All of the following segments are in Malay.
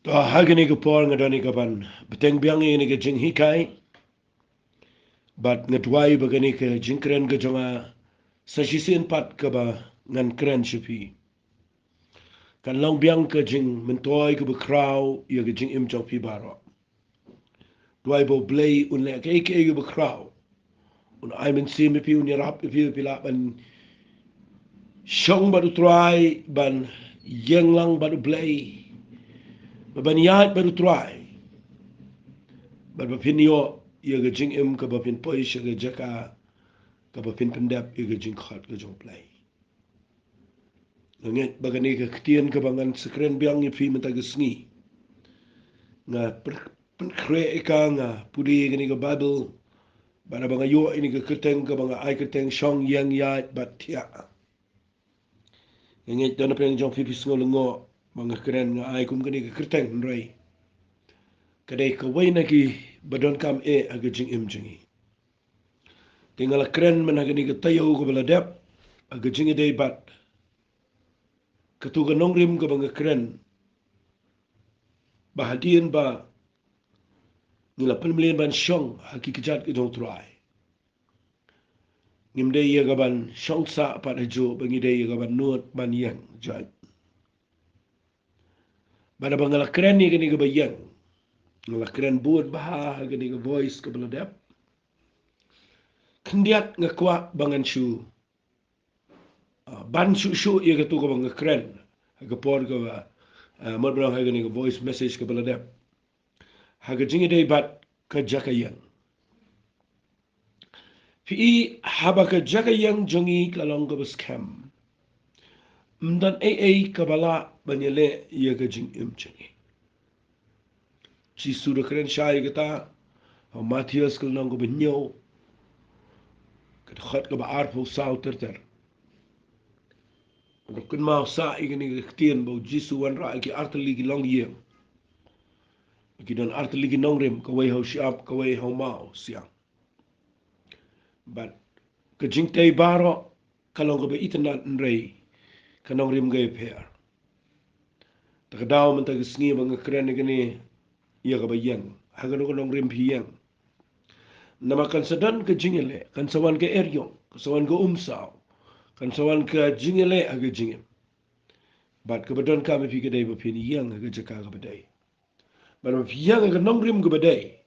Hagani ka por nga dani ka ban beteng biang ini ka jing hikai bat ngatwai bagani ka jingkren ka jonga sa shisin pat ka ba ngan kren shipi kan long biang ka jing mentoi ka bakraw ya ka jing im jong pi baro dwai bo blay un le ka ka bakraw un ai men sim pi un yarap pi la ban shong ba try ban yeng lang ba blay ban Iaid ba try ban ba pinio ya ka jing im ka ba pin poi shi ka jaka ka ba pin pendap ya ka jing khat ka jong play nget bagani ka ktien ka bangan sekren biang ni pi menta gesngi nga pen kre ka nga pudi gani ka bible bana banga yo ini ka keteng ka banga ai keteng Shong Ieng Iaid bat Thiah nget dana peng jong pi sngo lengo banga kren nga ai kum gani ka keteng rai kadai ka wai na ki badon kam aga jing im jingi tinggal kren mana gani ka tayo ko bala dep aga jingi dei bat ketuga nongrim ka banga kren bahadian ba nila penmelian ban Shong haki kejat ke dong try ngimde ia gaban Shong sa pat hajo bangi de ia gaban nuot ban Ieng jat bana bangala kren ni gani ka bayang ngala kren buat baha gani ka voice ka bala dep kendiat ngakwa bangan shu ban shu ia ka tu ka banga kren ka por ka mod bang ha gani ka voice message ka bala dep ha jingi de bat ka jaka Ieng Pi haba ka jaga yang jongi kalong ka scam. Mdan kabala banyale ya ka jing im jongi. Ci sura kren shai kata ha Matthias kal nong ka banyo ka khat ka ba arpo sao ter. Ka kun ma sa igani ka ktien bo jisu wan ra ki artali ki long yeng. Ki don artali ki nongrim ka wei ho siap ka wei ho mau siang. But ka jing tay baro kalong ka ba itanan nrei kanong rim gay pair. Takadaw man tagisngi mga kren gani iya ka ba Ieng hagan ko nong rim hiyang nama kan sadan ka jingele kan sawan ka eryong kan sawan ka umsaw kan sawan ka jingele aga jingem bat ka badon ka mi pika day ba pin Ieng aga jaka ka baday bat ma Ieng aga nong rim ka baday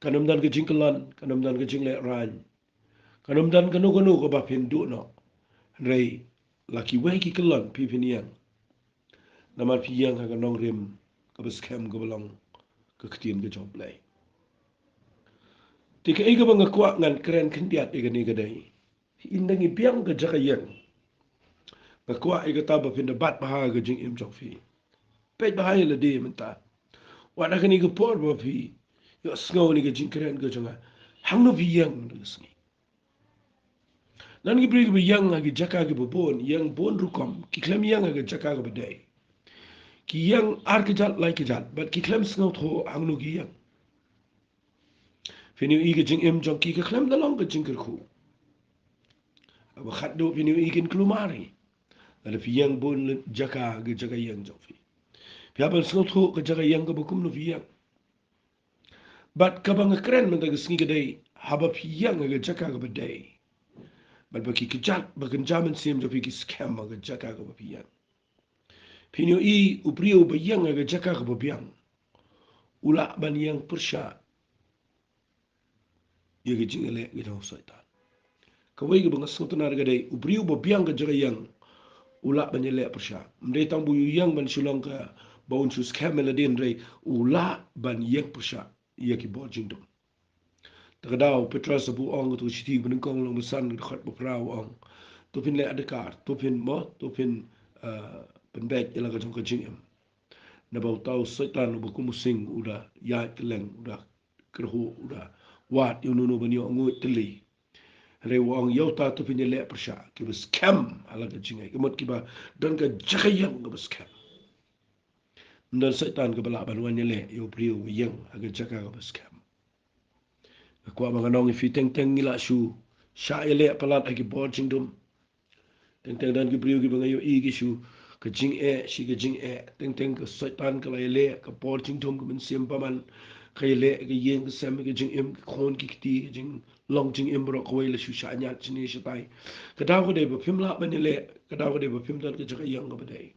kanamdan ka jingkalan kanamdan ka jingle ran kanamdan ka nugano ka ba pin du no rei laki wei ki kalan pi pin Ieng nama pi Ieng aga nong rim ka ba scam ka balong ka ktien ka job lay tika ega banga kwa ngan kren kendiat ega ni gadai indangi biang ka jaka Ieng nga kwa ega taba pinda bat baha ga jing im jok fi pej baha ila de menta wada ka ni ka por ba fi yo sngo ni ka jing kren ka jonga hang no fi Ieng ngi nan gi brig bi Ieng ga jaka ga bon Ieng bon rukom ki klem Ieng ga jaka ga badai ki Ieng ar ka jat like jat but ki klem sngo tho hang no gi Ieng Fini ige jing im jong ki ka klem da long ka jing kerku. Aba khat do fini igen klumari. Ada fi Ieng bon jaka ga jaka Ieng jong fi. Fi abal snot ho ka jaka Ieng ka bakum no fi Ieng. Bat ka bang kren man da gisngi ka day haba fi Ieng ga jaka ga baday. Bat ba ki kijat ba kan jaman sim jo fi ki scam ga jaka ga ba fi Ieng. Fini i uprio ba Ieng ga jaka ga ba biang. Ula ban Ieng persya. Ia ga jing ele ga dong soitan. Kawai ga bang snot na ga day uprio ba biang ga jaka Ieng. Ula banyele persya. Mdai tang bu Ieng ban sulong ka baun su scam meladin rei ula ban Ieng persya. Ia ki bo jingdom. Takadaw Petra sabu ong tu siti benengkong long besan dekat beprau ong. Tupin le adekar, tupin mo, tupin penbek ila ka jong ka jingem. Na bau tau setan uba kumusing udah Iaid keleng udah kerhu udah wat yununu banyo ngut teli. Re wong yauta tupin le persya ki be scam ala ka jingai. Kemot ki ba dan ka jakayang ka be scam. Ndan setan ka bala banwan le yo priu yang aga jaka ka be scam. Aku abang anong ifi teng ngila su sya ele palat agi bo jingdom teng dan ki priu ki bangayo i ki su ke jing si ke jing teng teng ke setan ke le ke por jing thom ke men sim paman ke le ke yeng ke sem ke jing ke khon ki ti ke jing long jing bro ko le shu sha nya chini shatai ke daw ko de ba phim la ban le ke daw ko de ba phim dan ke jaka yang ke bade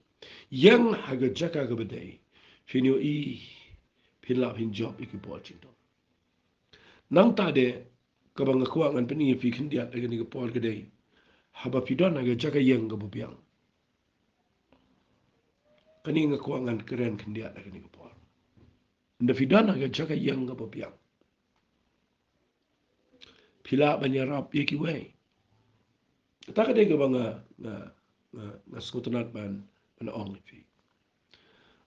yang ha ke jaka ke bade finio phin la phin job ki por jing thom nang ta de ka bang ko ngan pani fi khin dia ke ni ke por ke de haba pidon ha ke jaka yang ke bu piang kani nga kuangan keren kendia da kani kapor nda fidana ga jaka yang ga popiang pila banyarap yeki we ta ka de ga banga na skotonat ban ong fi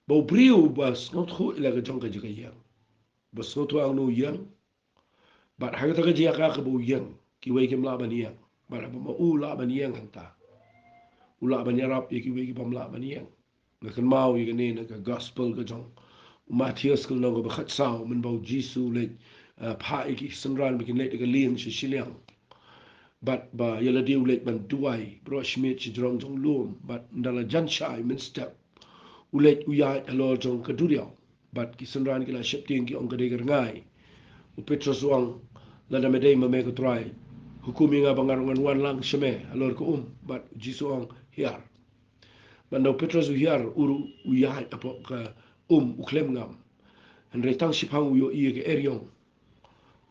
bo brio bas not khu ila ga jong ga jaka yang bas not wa no yang bat ha ta ga jaka ka bo yang ki we kim la ban yang ba ma u la ban yang hang ta u la banyarap yeki we ki bam la ban yang na kan mau yi ne na ka gospel ka jong Matthias kul no ba khat sao men bau Jesu le pha ki sanran bi kin le ka lien shi shiliang bat ba yala diu le ban duai bro schmidt chi drong jong lum bat ndala jan shai men step ulet uya alor jong ka duriao bat ki sanran ki la shep ting ki ong ka de ngai u petros wang la da medei ma me ko try hukumi nga bangarungan wan lang sheme alor ko bat Jesu ong hiar bando petros hiar uru uya apo ka uklem ngam and retang sipang yo ie ke eriong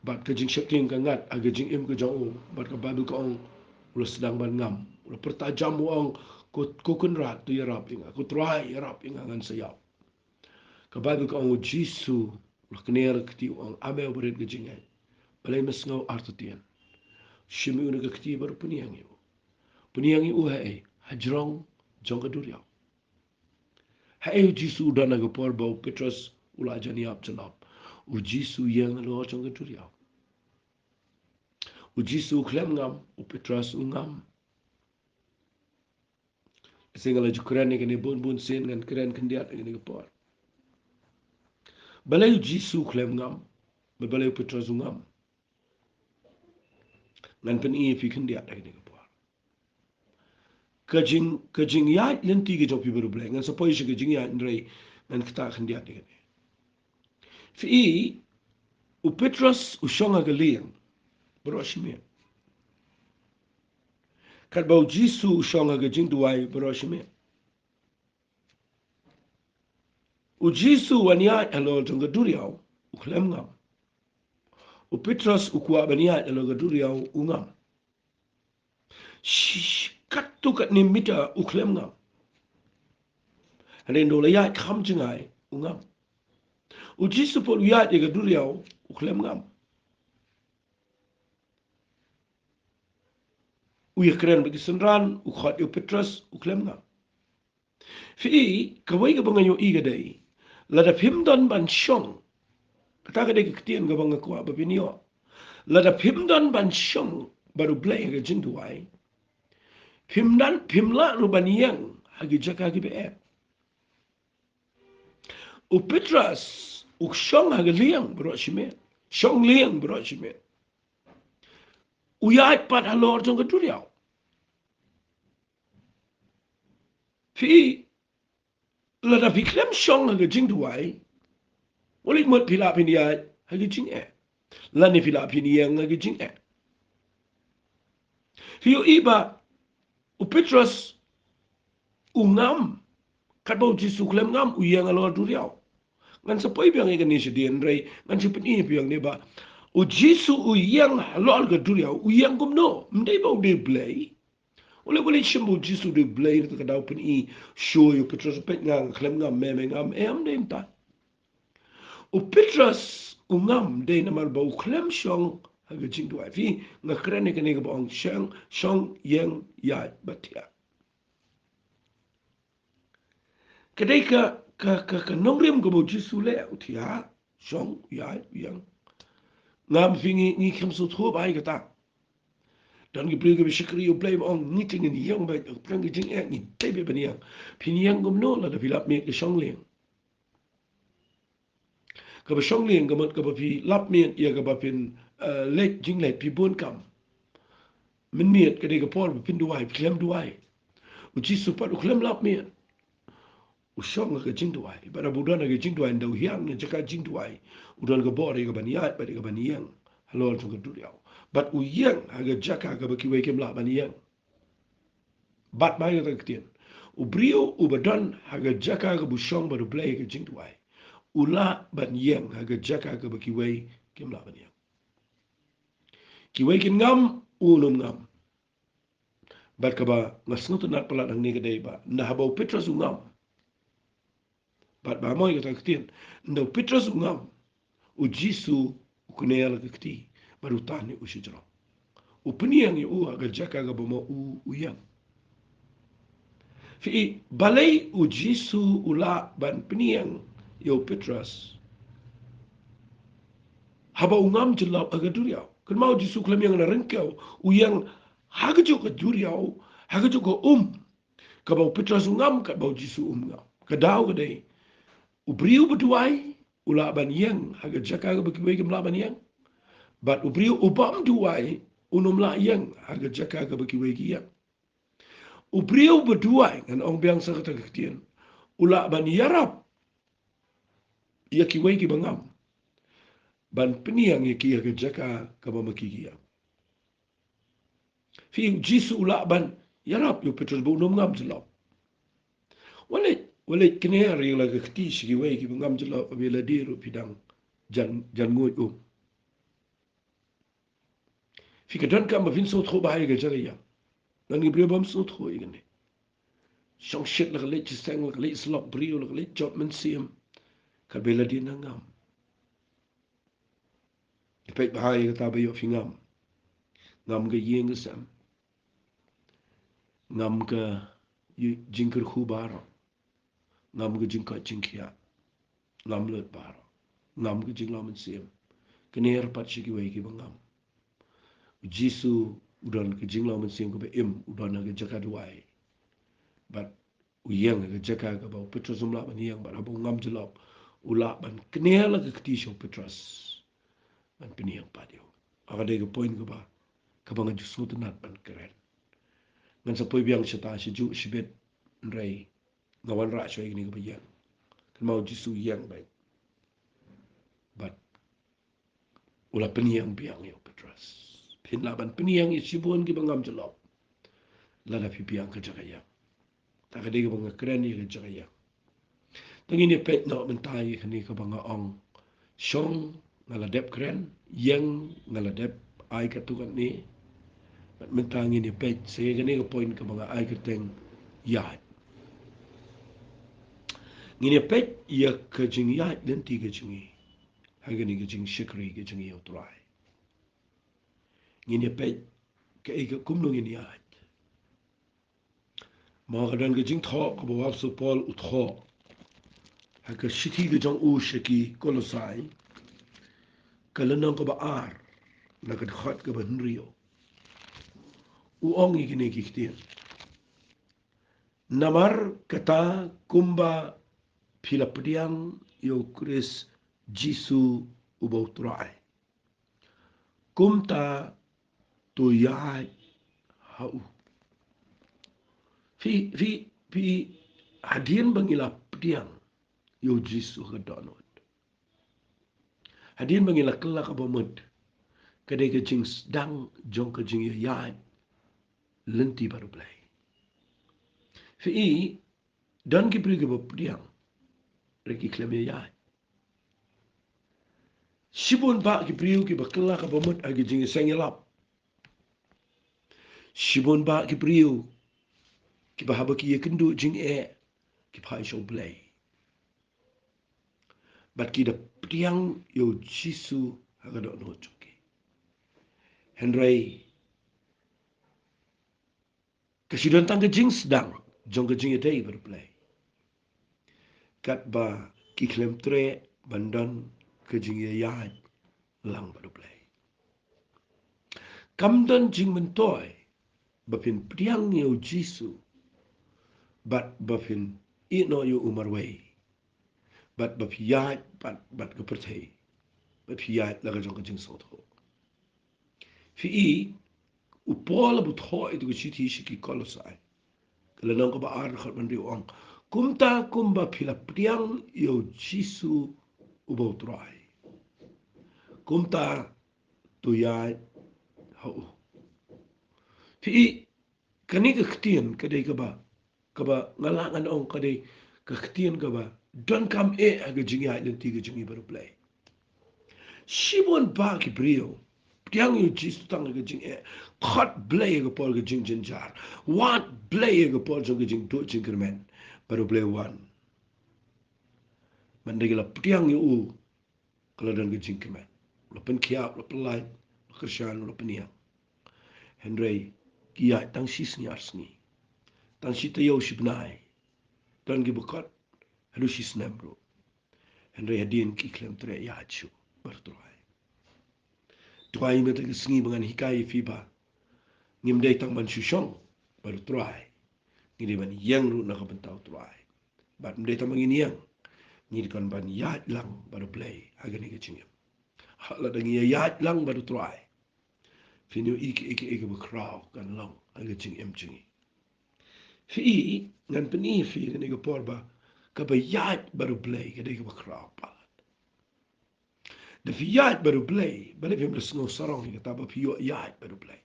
bat ke jing shepting ka ngat aga jing im ke jong bat ka babu ka ong ulo sedang ban ngam ulo pertajam ong ko kun rat tu yarap inga ko try yarap inga ngan sayap ka babu ka ong jisu ulo kner kti ong ame oberit ke jing ai balai mes ngau artutian shimi una ke kti bar puniang yu hai hajrong jong ka duriao hai jisu dana ke por bau petros ula jani ap janap u jisu yang lo jong ka duriao u Jisu klem ngam u Petras u ngam singala jukran ni kene bun sen ngan kren kendiat ni por balai u Jisu klem ngam balai u Petras u ngam ngan pen i fi kendiat ni por kajing ya lenti ge jopi beru bleng ngan sapoi shi kajing ya ndrei ngan kita kendiat ni fi u Petras u Shong ga liang bro shime kat bau Jisu u Shong ga jing duai bro shime u Jisu wania alo jonga duriao u klem ngam u Petros u kwa bania alo ga duriao u ngam kat tu kat ni mita u klem ngam ane ndo la ya kham jingai u ngam u Jisu pol ya ga duriao u klem ngam u yakren bagi senran u khat u Petros u klem ngam fi kawai ga bangayo i ga dai la da phim don ban Shong ta ga de ktien ga banga kwa ba binio la da phim don ban Shong baru blai ga jinduai phim la ru ban yang hagi jaka gi be u Petras u Shong hagi liang bro shime Shong liang bro shime u ya pat halor jong ga duriao fi la da fiklem Shong hagi jinduai wali mot pila pinia hagi jing la ni pila pinia hagi jing fi u iba u Petras u ngam kat bau Jisu klem ngam u yang alor duriao ngan sapoi biang ikan ni sedien rei ngan si peni biang ni ba u Jisu u yang alor ga duriao u yang gum no mdei bau de blai ole shimbu Jisu de blai ni ka dau peni show u Petras pet ngang klem ngam me ngam am de mta u Petras u ngam de na mar bau klem Shong haga jing du fi nga krene ka ni ga bang Shong Ieng Iaid batia kadai ka nongrim ko bo Jisu le u Thiah Shong Iaid Ieng ngam fingi ni kham su tho bai ka ta dan gi bringe be shikri u blame on meeting in young ba prang gi jing ni tebe bania pin yang gum no la da filap me ke Shong leng ka ba Shong leng ga mat ka ba fi lap me ya ga ba pin lek jing le pi bon kam min miet ka de ga por pin duai klem duai u Jisu pat u klem lap me Shong ke jing tuai bara budan ke jing tuai ndau hiang ne jaka jing tuai udan ke bore ke ban Iaid ba ke ban Ieng halol tu ke duriau but u Ieng aga jaka ke baki we kem la ban Ieng bat mai ke tien u brio u badan aga jaka ke bu Shong ba du play ke jing tuai ula ban Ieng aga jaka ke baki we kem la ban Ieng ki we kin ngam u num ngam bat ka ba ngasnut nat pala nang ni ke dei ba na habau Petrus u ngam bat ba moi ke tien ndo Petrus u ngam u Jisu u kunel ke kti baru tani u shijro u peniang u aga jaka ga bomo u yang fi balai u Jisu ula ban peniang yo Petrus haba u ngam jelap aga duriau kan mau Jisu klam yang na rengkau u yang haga jo ka duriau haga jo ka ka bau Petrus u ngam ka bau Jisu ngam ka dau ga dei u briu beduai ula ban yang haga jaka ga bagi gem la ban yang bat u briu u bam duai unum la yang haga jaka ga bagi wegi yang u briu beduai ngan ong biang sa kata ketien ula ban yarap ia ki wegi bangam ban peniang ia ki haga jaka ka ba maki yang fi Jisu ula ban yarap yo Petrus bu unum ngam jelap wale kene ari la ka kti shi wegi bangam jelap bila diru pidang jan ngut fi kadan ka ma vin so tro ba ga jara yang nan gi brio bam so tro igane Shong shit la le chisang la le slop brio la le job men sim ka bela di na ngam pe ba ga ta ba yo fi ngam ga yeng sam ngam ga jinkir khu baro ngam ga jinka jinkia ngam le baro ngam ga jingla men sim kner pat shi gi we gi ngam Jisu udan ke jingla men sim ko be udan ga jaka duai but uyang ga jaka ga ba Petrus umla ban yang ba ba ngam jelap ula ban knel ga kti sho Petrus ban piniang padio aga de ga point ga ba ka ba ngaju sut nat ban keren ngan sa poi biang chata shi ju shibet rei ngawan ra sho igni ga ba yang kan mau Jisu yang bai but ula piniang biang yo Petrus pin la ban piniang i sibon gi ba ngam jelap la da pi biang ka jaka yang ta ka de ga ba keren ni ga jaka yang tangi ni pet no mentai kini ka banga ong Shong ngala dep kren Ieng ngala dep ai ka tukan ni mentangi ni pet se gani ka point ka banga ai ka teng Iaid ngini pet ia ka jing Iaid den ti ka jingi ha gani ka jing shikri ka jingi o trai ngini pet ka ai ka kumno ngini Iaid ma ka dan ka jing tho ka ba so Paul u tho haka shiti ga jang u shaki kolosai kalanang ka ba ar na ka khat ka ba nrio u ong igine kiktir namar kata kumba pila pediang yo Chris Jisu ubau turai kumta tu Iaid hau fi hadien bangila pediang yo Jisu ka donot hadien bangila kala ka bomod kadai ka jing dang jong ka jing Iaid lenti baru play fi dan ki pri ka pediang reki klame Iaid Shibun ba ki priu ki bakla ka bomod agi jing sengilap Shibun ba ki priu ki bahaba ki yekendu jing ki phai show play bat ki da pediang yo Jisu haga do no choki Henry kasidan tang ke jing sedang jong ke jing day ber play kat ba ki klem tre bandan ke jing Iaid lang ber play kamdan jing mentoy bapin pediang yo Jisu bat bapin ino yo umarway bat Iaid bat ke perthai bat Iaid la jong ke jing sotho fi upola but ho itu chiti shiki kolosai kala nang ko ba ar khat man ri ong kumta kumba pila priang yo jisu ubau trai. Kumta tu Iaid hau. Pi kani kektian kadai kaba ngalangan ong kadai kektian kaba don't come aga jingi Iaid dan tiga jingi baru play. Shimon ba ki brio. Priang yo jisu tang aga jingi kot play aga pol aga jing jenjar. Wat play aga pol aga jing do jing kermen baru play one. Mandagila priang yo u kalau dan aga jing kermen. Lapan kiap, lapan lai, kersian, lapan niang. Henry Iaid tang sis ni arsni. Tang sita yo sibnai. Dan gibukot halu sis nembro. Henry hadin ki klem tre Iaid shu bertuai. Tuai meta kesengi dengan hikai fiba. Ngimdai tang man Shong baru tuai. Ngiri ban Ieng ru nak bentau tuai. Bat mdai tang mangin Ieng. Ngiri kan ban Iaid lang baru play agani kecingem. Hala dangi Iaid lang baru tuai. Finu iki bekrau kan long aga cingem cingi. Fi ngan peni fi ni ke porba ka ba Iaid baru play ka dei ka bekrau palat. De fi Iaid baru play, bale fi mresno sarong ni ka taba fi Iaid baru play.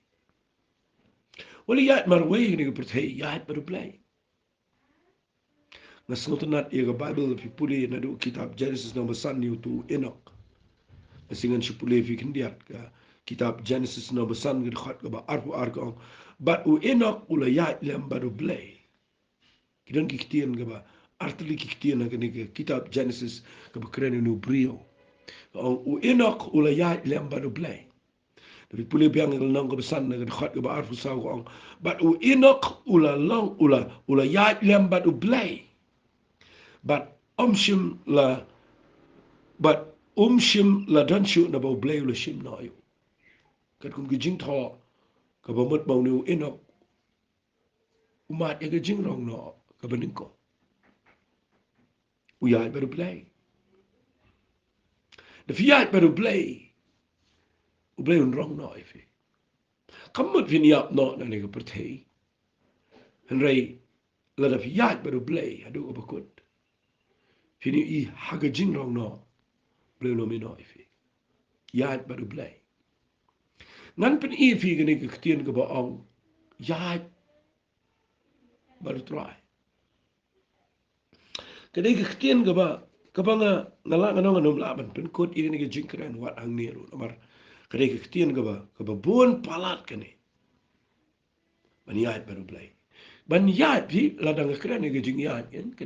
Wali Iaid marway ni ka perthei Iaid baru play. Nasnot nat ia ka Bible fi puli na do kitab Genesis nomor 1 ni tu Enoch. Nasingan si puli fi kendiat ka kitab Genesis nomor 1 ka khat ka ba arpu arkong. But u Enoch ula Iaid lem baru play. Kidan kiktian ka ba artli kiktian na ka kitab Genesis ka ba kren nu brio. U Enoch ula Iaid lem baru play. Tapi puli biang il nang ka besan na ka khat ka ba arpu sa ko. But u Enoch ula long ula Iaid lem baru play. But umshim la danshu na bau blay ula shim na yo. Kat kum gijing tho ka ba mot bau ni Enoch umat ya gijing rong no ka ba ningko. U Iaid baru play. De Iaid baru play. U play un rong no ifi. Kamut vin yap no na ni ka perthei. Henry la de Iaid baru play adu ka bakut. Fini I haga jing rong no. Play no mi no ifi. Iaid baru play. Ngan pen ifi gani ka ketien ka ba ong. Iaid baru try. Kadai ka ketien ka ba nga ngalang anong laban pen kot ini ka jing keren wat ang niru namar. Kadai ka ketien ka ba buon palat kani. Ban Iaid baru play. Ban Iaid fi ladang ka keren ka jing Iaid kan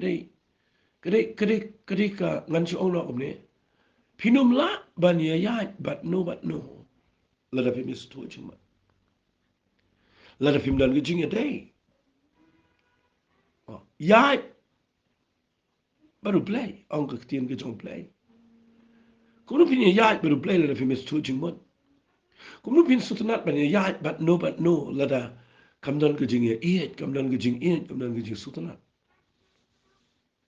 kadai ka ngan si ong no kumne. Pinum la ban Iaid but no. Lada fi mis tu cuma. Lada fi dan ka jing ya day. Iaid baru play. Ong ka ketien ka jong play. Kung no pin Iaid baru play lada fi mis tu cuma. Kung no pin sutunat ban Iaid but no lada kamdan ka jing ya Iaid, kamdan ka jing Iaid, kamdan ka jing sutunat.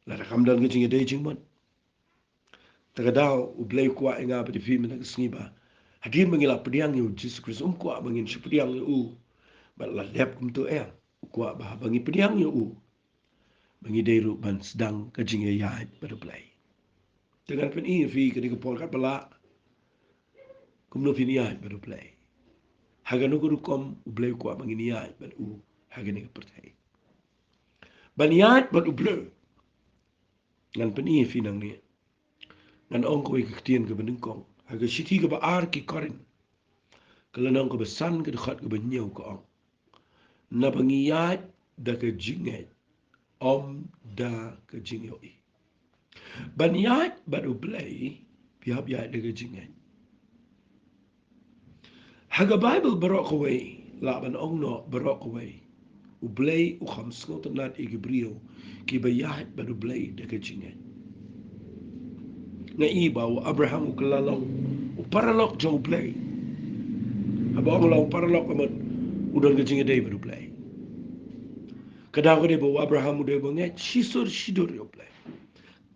Lada kamdan ka jing ya day cuma. Tagadao u play kuat inga pa di fi mina kesengi ba. Hadir mengilap pediang yu Jesus Kristus kuat mengin si pediang yu bat la lep kum tu kuat bah bangi pediang yu bangi deru ban sedang kajing Iaid pada play. Dengan pen I fi kini ke pol kat bala kum no fin Iaid pada play. Haga no guru kom u play kuat mengin Iaid bat haga ni ke pertai. Ban Iaid bat u play. Ngan pen I fi nang ni. Ngan ong ko ikhtien ke benengkong. Haga siti ke ba ar ki korin. Kelenang ke besan ke dekat ke benyau ke ong. Na bangi Iaid da ke jinget. Om da ke jingoi. Ban Iaid baru play pihak Iaid da ke jinget. Haga Bible barok away. Laban ong no barok away. U play u kham skot nat igibrio ki ba Iaid baru play da ke jinget. Na iba u Abraham u kelalong u paralok jong play. Abang lau paralok amat udan ke jinget day baru play. Kadang ko ba Abraham udah banget shidur yo play.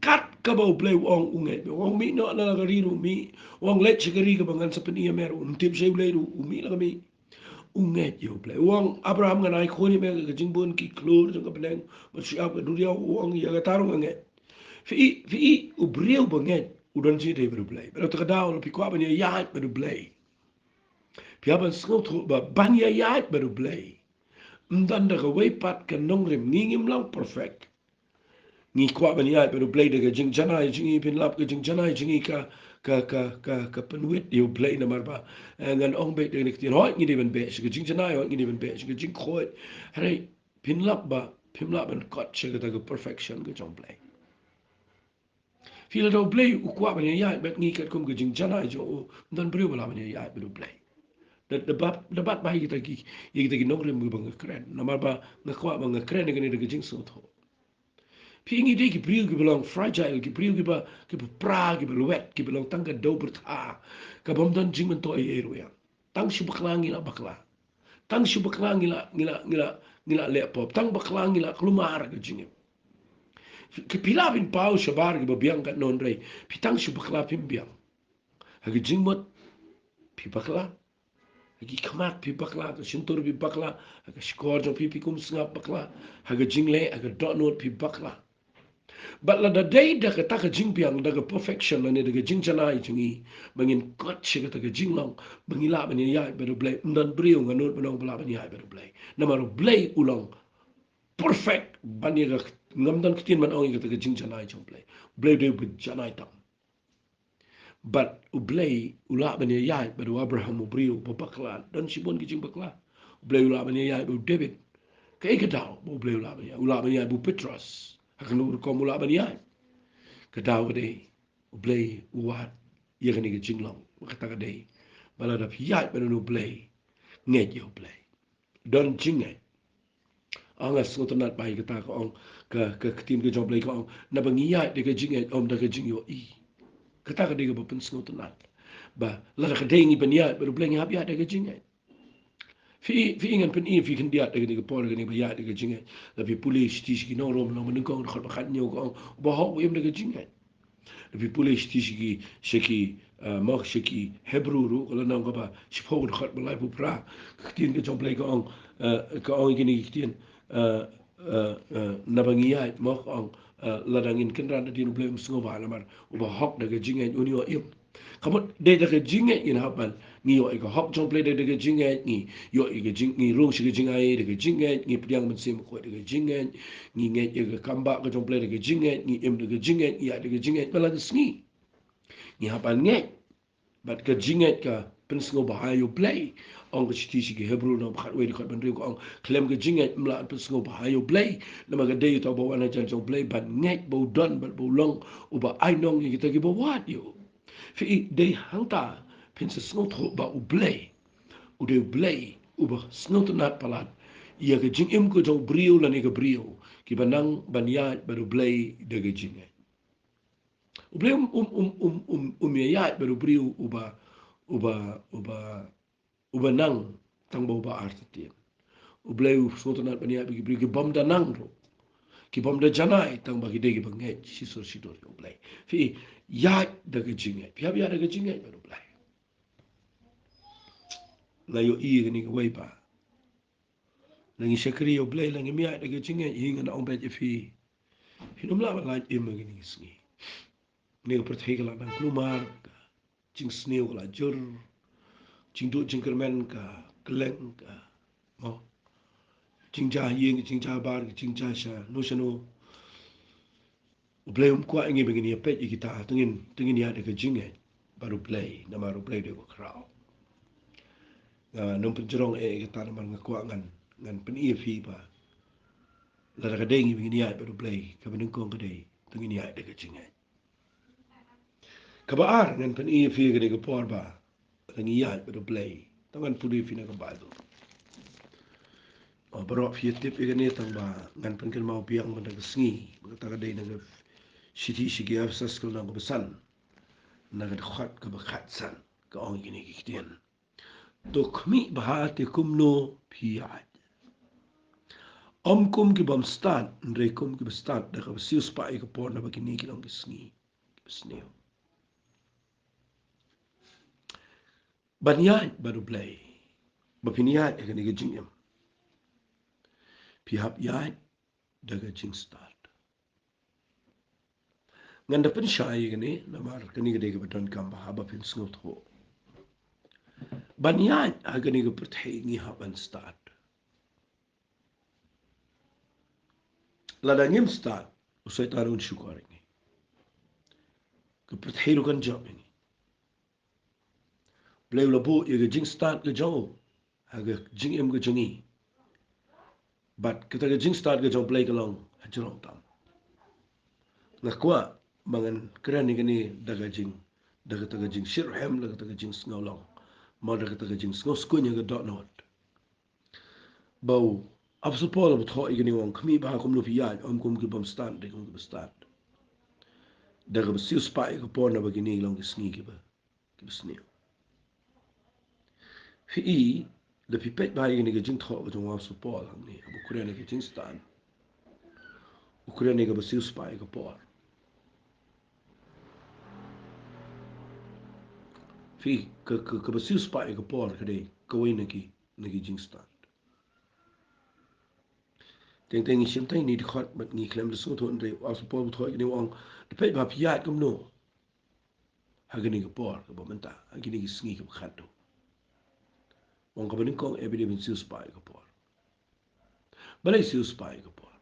Kat ka ba play wong unget wong mi no na gariru mi wong let chigari ka bangan sa paniya meron tip siya play ru umi la kami unget yo play uang Abraham ngan ai khoni me ga jingbon ki klor jong ka beneng ma siap ga duria uang ya ga tarung nget fi ubriu banget udan ji de play pero ta daw pi kwa ban ya play pi aban skot ba ban ya play mdan da ga way pat ka nong rem ngim lang perfect ngi kwa ban ya play de ga jing jana jing pin lap ga jing jana jing ka penwit you play na marba ngan ong be de ni hoi ngi de ben be shi jing jana hoi ngi de ben be shi jing khoi hare pin lap ba pin lap ban kot shi ga perfection ga jong play Fila do play ukwa ban ya bet ngi kat kum ga jing jana jo dan brio bala ban ya bet play the bat ba kita ki nongre mu bang kren na marba ngakwa bang kren ga ni de jing so tho Pingi de ki brio ki belong fragile ki brio ki pra ki wet ki belong tangga do berta ka bom dan jing men to e ero ya tang shu baklang ila bakla tang shu baklang ila le pop tang baklang ila klumar ga jing ki pilabin pau shabar ki biang kat non rei pitang shu bakla pim biang ha ki jing mot pi bakla ha ki kamak pi bakla ka shintur pi bakla ha ka skor jo pi kum sngap bakla ha ka jing le ha ka dot not pi bakla But la da day da ka taka jing piang da ka perfection la ne da ka jing chanai chingi bangin kot shi ka taka jing long bangi la bani ya beru blay ndan brio nga not banong bala bani ya beru blay namaru blay ulang perfect bani ka ngam dan kitin man ong ka taka jing chanai chung blay de bu chanai tam but u blay ula bani ya beru Abraham u brio bu bakla dan shi bon ki jing bakla blay ula bani ya beru David ka ikadaw bu blay ula bani ya bu Petros akan ur mula baniai kadaw de blay uat ye gani ke jinglang kata kade bala da piat banu blay nget yo blay don jingai anga sotonat bai kata ko ong ke tim ke jong blay ko ong na bangiai de ke jingai om da ke jingyo i kata kade ke bapun sotonat ba la da kade ngi baniai banu blay ngap ya de ke jingai fi ingan pen fi kan dia de ke por ke ya de ke jingai la fi pulis ti ki no rom no men ko khol khat nyo ko ba ho yem de ke jingai la fi pulis ti shiki mo shiki hebrew ru ko na ko ba shpo ko khat ba lai pu pra tin ke jom play ko ong ki ni tin na bangiya mo ong la dangin kan ran di no blem sngo ba la mar ba hok de ke jingai unio yep Kamu de de jingai in hapan ni yo iko hok jong play de de jingai ni yo iko jing ni rong shi jingai de jingai ni priang men sim ko de jingai ni ngai iko kamba ko jong play de jingai ni em de jingai ya de jingai bala de sngi ni hapan ngai bat ke jingai ka pensngo ba yo play ong ko sti shi hebrew no khat we de khat ban ri ko ong klem ke jingai mla pensngo ba yo play na ma de to bo wana jan jong play ban ngai bo don bat bo long uba ai nong ni kita ki bo wat yo Fi de hangta pinsa snot ho ba ublay ude ublay uba snot nat palat ia ke jing im ko jong brio la ne ke brio ki banang banya baru blay de ke jing ublay ya baru brio uba nang tang ba uba artitien ublay snot nat banya bi brio ki bom da nang ro ki bom da janai tang ba ki de ki bangai sisor sidor ublay fi ya da ke jingai pia da ke jingai baru blay la yo i ni ke wei pa langi sekri yo blay langi mia da ke jingai hinga na ombe fi hinum la la im ni sngi ne ko perthai la bang klumar jing sneu la jor jing do jing kermen ka kleng ka mo jing ja yeng jing ja bar jing ja sha no shano blay kwa ngi begini pet kita tengin ya de ke jingai baru play nama baru play de ko krau nung penjerong kita nama ngakwa ngan peni fi ba la da kadai ngi begini ya baru play ka benung kong kadai tengin ya de ke jingai ka baar ngan peni fi ke ko por ba ngi ya baru play tangan pudi fi na ka ba do baro fi tip ne tang ba ngan pen ken mau piang ba da sngi ba ta kadai na Siti sigi afsas ko na besan na gad khat ka bakhat san ka ong gini kitian to khmi bahate kumno phiat kum ki bam stan re kum ki stan da ka sius pa ka por na bakini ki long sngi sneo banya baru play bapiniat kani ga jing em pihap Iaid daga jing start nganda pen syai kani namar kani ga dega badan kamba haba pin sngot ho baniat agani ga perthai ni haban start lada ngim start usai tarun syukur ini ke perthai kan job ini Bleu labu ia jing start ke jauh aga jing em ke jongi but kita ke jing start ke jauh play ke long hajrong tam ngakwa mangan keren ni kini daga jing shirham daga jing ngolong mau daga jing ngos skunya ke dot not bau absu pol bu tho igini wong khmi ba kum lu Iaid kum ki bam stand de kum ki start daga siu spai ko pon na bagini long ki sngi ki ba ki sngi fi le pipet ba igini ke jing tho ba jong absu pol hang ni abu kren ni ke jing stand ukren ni ke ba siu spai ko pon fi ke ba siu spai ko pon kade ko wei naki jing stand Teng sim tai ni khot mat ni klem le so thon re wa so por thoi ni wong de pe ba Iaid kum no ha gani ko por ko ba menta ha gani ki sngi ko khat do wong ko bin kong every bin siu spai ko por ba le siu spai ko por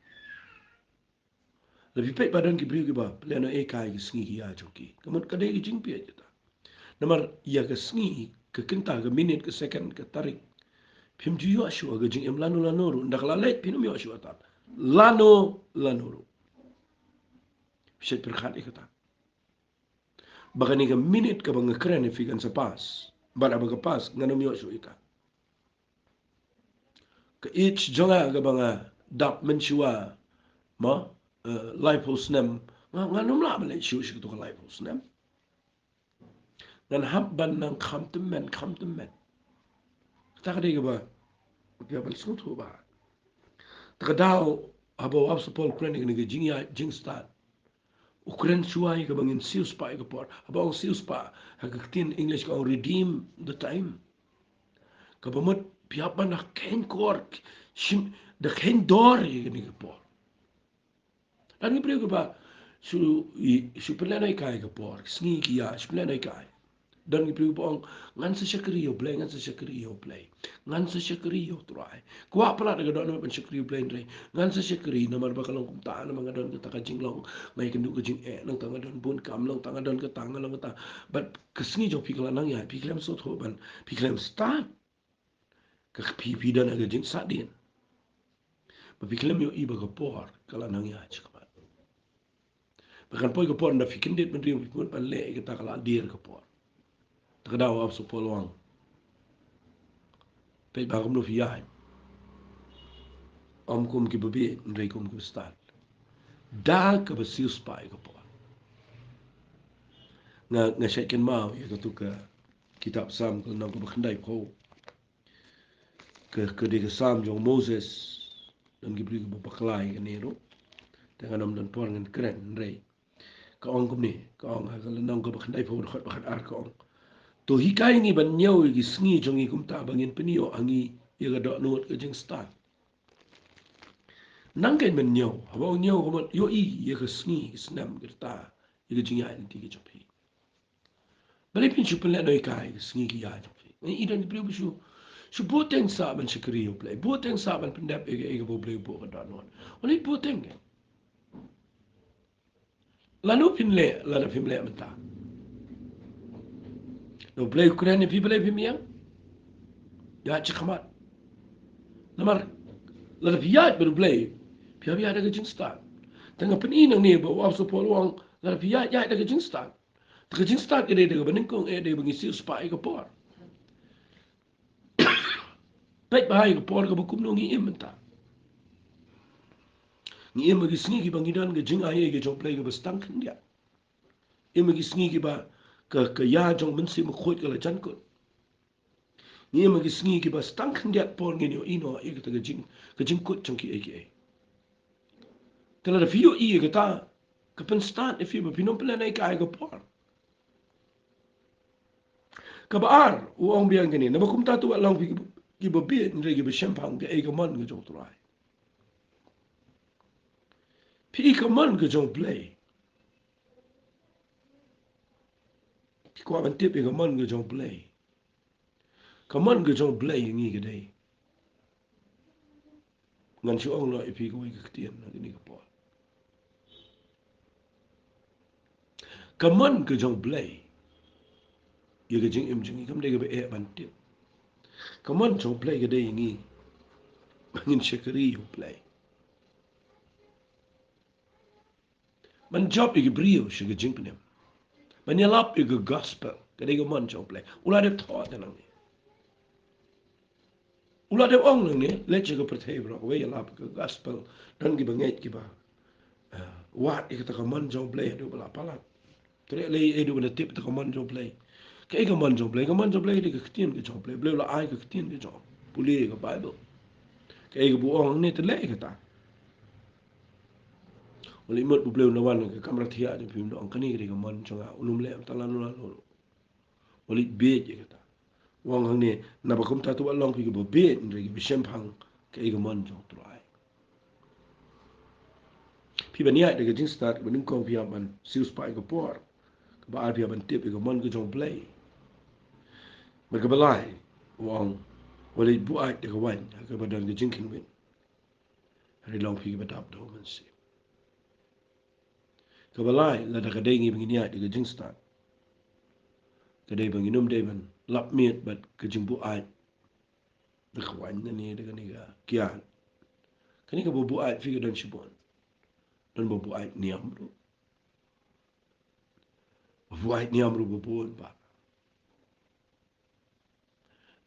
le pe ba dan ki bri ki ba le na e kai ki sngi ki ya jo ki ko mot ka de ki jing pe ta namar ya ka sngi ka kinta ka minute ka second ka tarik Pim ju yo ashu aga jing em lano ru ndak la let pinum yo ashu atat lano ru shet per khat ikata bagani ga minute ka bang kren figan sa pas bara baga pas nganum yo ashu ika ka each jonga ga banga dap menchua ma life snem nganum la bale shu shu to life snem ngan hab ban nang kham tum men ta ka de ga ba ya bal sut ho ba Takadao abo wap sa Paul Kren ni jing start. Ukren suai ka bangin sius pa ka por. Abo sius pa hagaktin English ka redeem the time. Kabamot piapa na ken kor sim the ken door ni ka por. Ani pre ka ba su pelana kai ka por. Sngi ki ya su pelana kai. Dan ki priu pong ngan sa syakri yo play ngan sa syakri yo play ngan sa syakri yo try kwa pala daga don ban syakri yo play ndre ngan sa syakri namar bakalong kum ta na mga don ka jinglong mai kendu ka jing nang tanga don bun kam long tanga don ka tanga long ta but kesni jo pikla nang ya piklem so tho ban piklem start ka pi dan aga jing sa din ba piklem yo iba ka por kala nang ya chikba bakan poi ka por na fikindit ben rio pun ban le ka ta kala dir ka por Takadaw ap so polwang. Pe bagam no Iaid. Kum ki babi ndrei kum ki start. Da ka ba siu spai ka po. Nga syaiken mau ya tu ka kitab Sam ko nang ko bakhandai ko. Ke de Sam jong Moses dan ki bri ko baklai ka nero. Dengan nam dan por ngan kren ndrei. Ka ong kum ni, ka ong ha ka nang ko bakhandai po khot bakhat ar ka ong. To hikai ni ban nyau gi sngi jongi kum ta bangin penio angi ya ga do not ke jing start nang ken ban nyau aba nyau ko yo ya ga sngi snam gerta ya ga jing ya ni ti jopi bale pin chu pen la no kai sngi gi ya jopi ni idan bri bu shu boteng sa ban shikri yo play boteng sa ban pendap e bo play bo ga do not oni boteng lanu pin le la na pin le menta no play Ukraine pi play pin yang ya chikhamat namar la Iaid baru play pia ada ke jing start tengah pen nang ni ba wap so polwang la Iaid ada ke jing start ke jing start ke de bening kong de bengi siu spai ke por pet bahai ke por ke bukum no ngi imenta ngi im gi sngi ki bangidan ke jing ai ke jong play ke bestang kan dia im gi sngi ki ba ke ya jong men si mo khot ke la chan ko ni im gi sngi ki ba stang kan dia por ngi no ino e ke jing kut jong ki aka Tela da fio I ke ta ke pen start e fio pinom plan ai kai ke por. Ka baar u ong biang kini na bakum ta tu long Giba beer and regular champagne, the egg man go jong try. Peak a man go jong play. Qua ban tip a man go jong play. Come on go jong play in eager day. Ngan si ong lo ipi ko ikaktian na gini ka po. Come on go jong play. Iga jing im jing kam de ga be ban tip. Come on jong play ga day ngi. Bangin shakari you play. Man job iga brio shiga jing pinem. Man yalap iga gospel. Ga de ga man jong play. Ula de thought na ngi. Ula de ong nang ni let you go pertay bro we yalap iga gospel dan gi banget gi ba. Wat iga ta man jong play do bala palat. Kaya lay edu bala tip ta man jong play. Kaya ka man jong play di ka ktien ka jong play. Blay la ay ka ktien ka jong. Puli ka Bible. Kaya ka buong ni te lay ka ta. Wala imot bu blay na wan ka kamera Thiah di pim dong kani ka man jong a unum le am talan ulan lo. Wala bej ka ta. Wang hang ni na ba kum ta tu along pi ka bu bej ndre ka bisem hang kaya ka man jong try. Pi ba niya ka jing start ka ning kong pi man sius pa ka por. Ka ba ar pi ban tip ka man ka jong play. Magkabalay, wang wali buat de kawan, kebadan ke jingkin win. Hari long pi kebatap do man si. Kabalay la da kadai ngi begini de ke jing start. Kadai banginum de ban lap miet bat ke jing buat de kawan ni de kani ga kian. Kani ka buat fi dan sibon. Dan buat niam ru. Buat niam ru buat ba.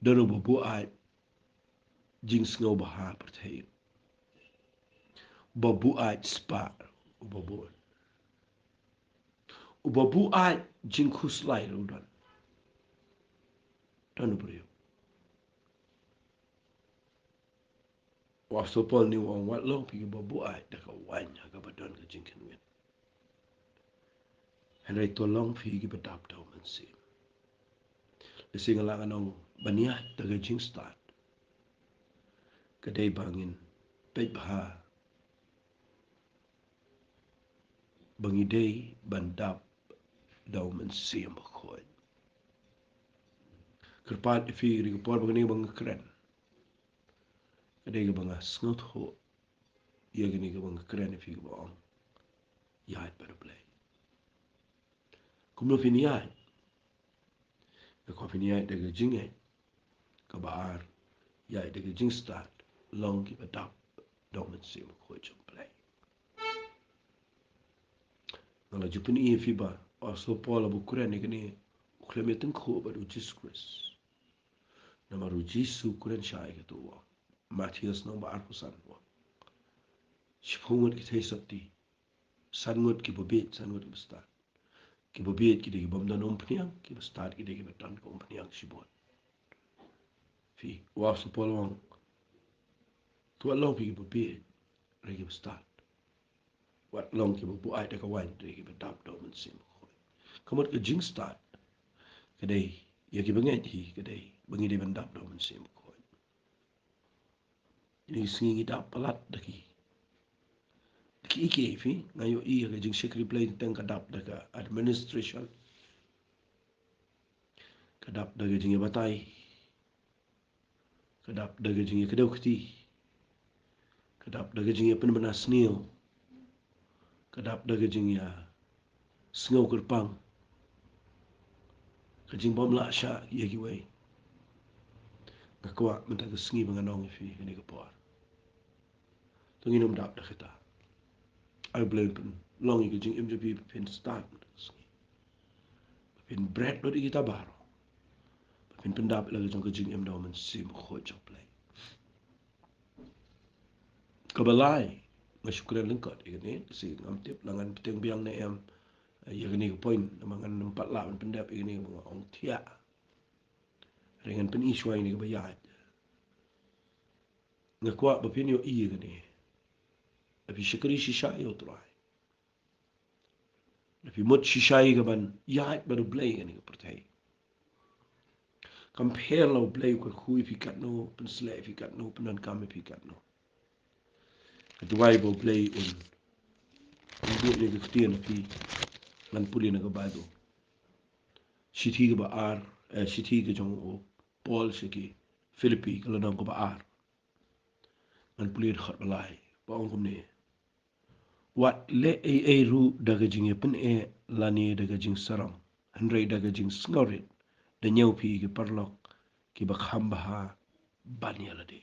Dan buat jing snow bahar pertai. Buat spa buat. Buat jing kuslai ru dan. Dan beriu. Waktu pol ni wang wat long pergi berbuat dekat wanya ke badan ke jingkin win. Henry tolong pergi berdap tau mensi. Lesi ngalang anong baniat dekat jing start. Kedai bangin pej baha. Bangidei bandap tau mensi yang berkhuat. Kerpat pergi ke por bangini bang keren. Kedai ke bangah sengut ho. Ia gini ke bang keren pergi ke bang. Iaid pada play. Kumno fini Iaid. Kau fini Iaid dekat jing Iaid. Kabar Iaid dekat jing start. Long ki badap dong mensi berkhuat jom play. Kalau jupun ia fiba. So Paul abu keren ni kini. Uklemetin ko baru Jesus Christ. Nama ru Jesu keren syai ke tu. Matthias nombor arpusan. Sipungut kita isati. Sangut ki bobit, sangut ki start. Ki bobit kita ki bomdan umpniang, ki start kita ki betan ko umpniang sibot. Fi wa so Paul wang. Tu long ki bobit, regi start. Wat long ki bobu ai ka wan regi bedap do men sim. Kamot ke jing start. Kedai ya ki bengai hi kedai bengi de bendap do men sim ko. Ini singi dap palat daki. Ki iki fi ngayo I ke jing secretary play teng kadap daga administration. Kadap daga jing batai. Kadap daga jing kedau keti. Kadap daga jing penbena snil. Kadap daga jing ya sngau kerpang. Kajing bom la sya ya ki wei. Ngakwa mentang ke sengi menganong fi ini ke por. Tunginum dap dah kita. I blame pen long ke jing MJP pen start. Pen bread lo di kita baru. Pen pendap lagi jong ke jing M daw men sim khoi jong play. Kabalai masyukuran lengkot ini si ngam tip langan peteng biang ne em ya gini ke point mangan 4 lah pendap ini ong Thiah. Dengan pen isu ini ke bayat. Ngakwa bapin yo I gini. Tapi syukuri sisa yo try. Tapi mut sisa ke ban Iaid baru play gini ke pertai. compare lau play ko kui pikat no pen slay pikat no pen kami pikat no ketuai bo play bu ni ke tian pi ngan puli na ka bado sithi ke ba ar sithi ke jong o Paul siki Philippi kalau nang ko ba ar ngan puli khat balai ba ong kum ni wat le ru daga jing pen lani daga jing saram handrai daga jing snorit da nyau pi ke parlok ki ba kham ba ha banya la de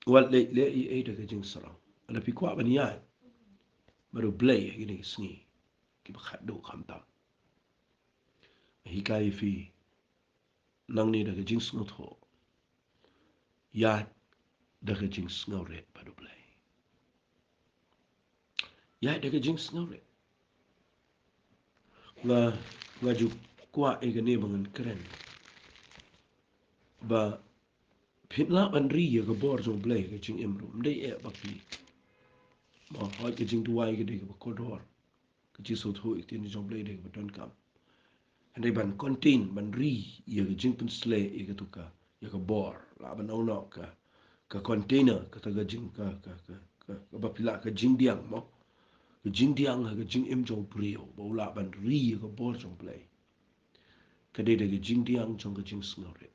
wat le daga jing saram ada pi kwa banya baru blay gini sngi ki ba khat do kham tam hikai fi nang ni daga jing sngot ho ya daga jing snore baru blay ya daga jing snore nga ju kwa gani bangan keren ba phitla ban ri ya ga bor jong blay ga jing emru mdei bakli ma ha ga jing duai ga de ga ko dor ga ji so tho iktin jong blay de ga don kam andai ban contain ban ri ya ga jing pun slay ga tuka ya ga bor la ban au no ka container ka ta ga jing ka ba pila ka jing diang mo ka jing diang ha ga jing em jong prio ba la ban ri ya ga bor jong blay ka de ga jing diang jong ga jing snore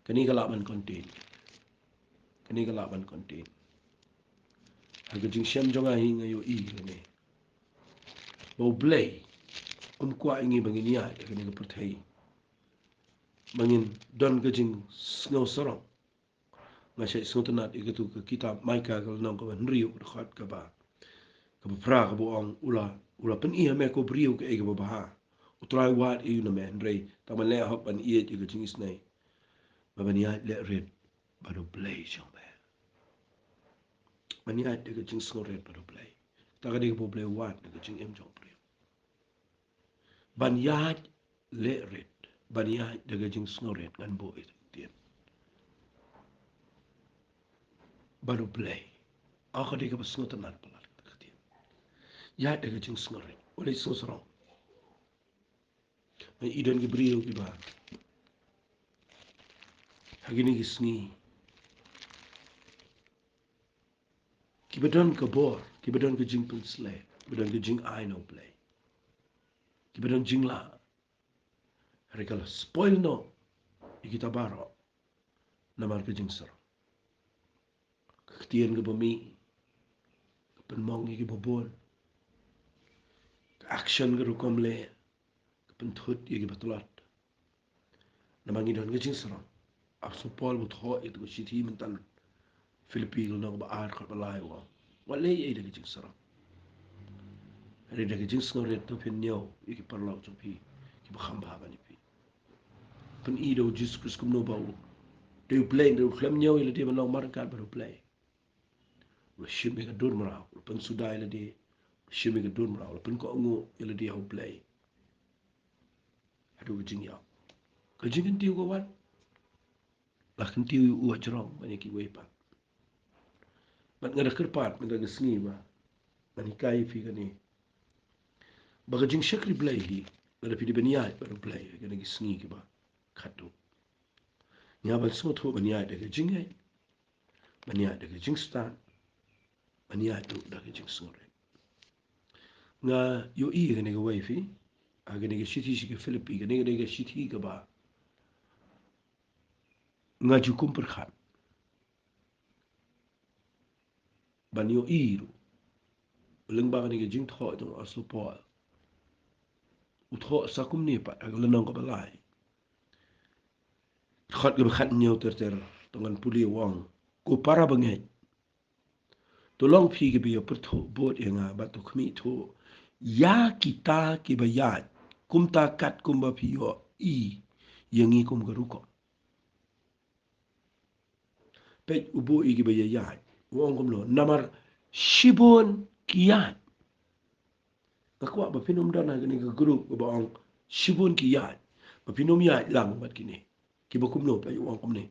kani ka la ban contain kani ka la ban contain ha ga jing shem jong a hi ngayo ne bo blay kwa ingi bangin ya kani ka perthai bangin don ga jing snow sorong nga sai sotanat igatu ka kitab maika ka nang ka nriu khat ka ba pra ka bo ang ula pen i me ko brio ka e ka ba ha utrai wat e na men rei ta man le hop an Iaid ga jing isnai ba ban ya le red ba do play jong ba ban ya ga jing snow red ba do play ta ga de bo play wat ga jing em jong brio ban ya le red ban ya ga jing snow red ngan bo it tien baru play aku dia ke pasal tenar pelat ketia ya dia ke jeng sengori oleh sosro mai idan ke brio ke ba hagini ke sngi ki bedon ke bor ki bedon ke jeng pun slay bedon ke jeng I no play ki bedon jeng la rekala spoil no ikita baro namar ke jeng sor ketien ke bumi penmong ke bobon action ke rukom le penthut ke betulat namangi don ke jeng sor abso Paul but ho itu sithi mentan Filipino na ba ar khat balai wa wale ai de jing sara re de jing sno re to pin nyo iki parlau to pi ki ba kham ba ba ni pi pen I do jis kus kum no ba de play de khlam nyo ile de ba no mar ka ba play lo shime ga dur mara pen sudai ile de shime ga dur mara pen ko ngo ile de ho play adu jing ya ka jing ti ko wat la kan ti u ajrong ba ni ki we pa bat ngada kerpat ngada gesni ba bani kai fi gani baga jing shakri play hi ngada fi di baniai ba play gani gesni ki ba khatu nya bal so tho baniai de jing ai baniai de jing stan baniai do da jing sore nga yo I gani ga wai fi a gani ga shiti shi ga Philippi gani ga shiti ga ba nga ju kum per khat ban yo I ru leng ba gani ga jing tho do aso Paul utho sakum ni pa ag lanang ko balai khat ge khat nyau ter tangan puli wang ko para bangai to long phi ge bi per tho bot enga ba to khmi tho ya kita ki bayat kum ta kat kum ba phi yo I yangi kum ga ruko pe ubo I ge bayat wong kum lo namar shibon kiyat kakwa ba pinum dana ge ni ga group ba ong shibon kiyat ba pinum ya lang bat kini ki ba kum no pe wong kum ni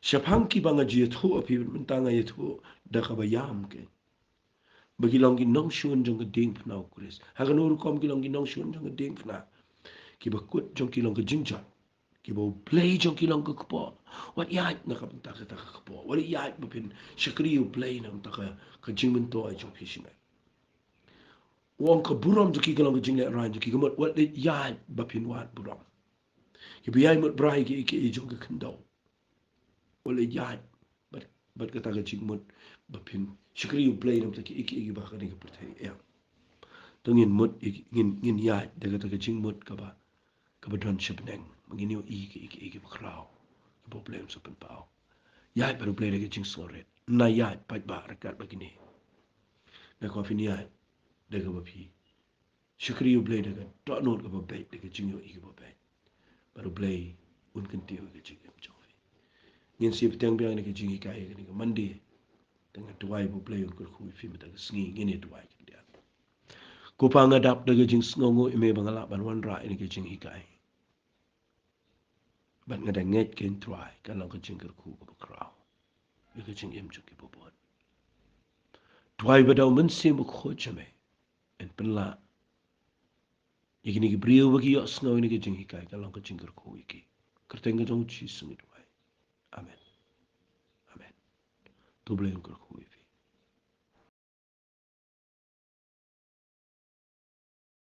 shapang ki banga ji tho api mentanga ye tho da ka bayam ke bagi long ginong shun jong ding pna kuris hagan ur kom gi long ginong shun jong ding pna ki ba kut jong ki long ka jingjot ki ba play jong ki long ka kpo wat ya na ka ta ka kpo wat ya ba pin shakri u play na ta ka jingmen to ai jong pisina wong ka burom jong ki long ka jingle ran jong ki ga wat ya ba pin wat burom ki bi ai mot brai ki jong ka kendo wala ya bat ka ta ka jingmot ba pin shakri u play na ta ki ba ka ni ka pertai ya tengin mut ngin ya daga ta ka jingmot ka ba kebetulan sebeneng mengini iki berkerau problem sopen pau ya baru play lagi jing soret na ya pat ba rekat begini na ko fini ya daga bapi syukri you play daga tok not ke babai daga jing yo iki babai baru play un kentiu ke jing em jofi ngin si petang biang ke jing kai ke ni mandi dengan tuai bu play un kur khu fi meta sngi ngini tuai dia ko pangadap daga jing sngongo ime bangala ban wan ra ini ke jing hikai ban ngada nget ken try kalau ke jingker ku ke kraw ke jing em chu ke bobot try badau men sim ko chame en penla ikini ki brio bagi yo snow ini ke jing hikai kalau ke jingker ku iki kerteng ke jong chi sumi try amen amen tu blem ku ifi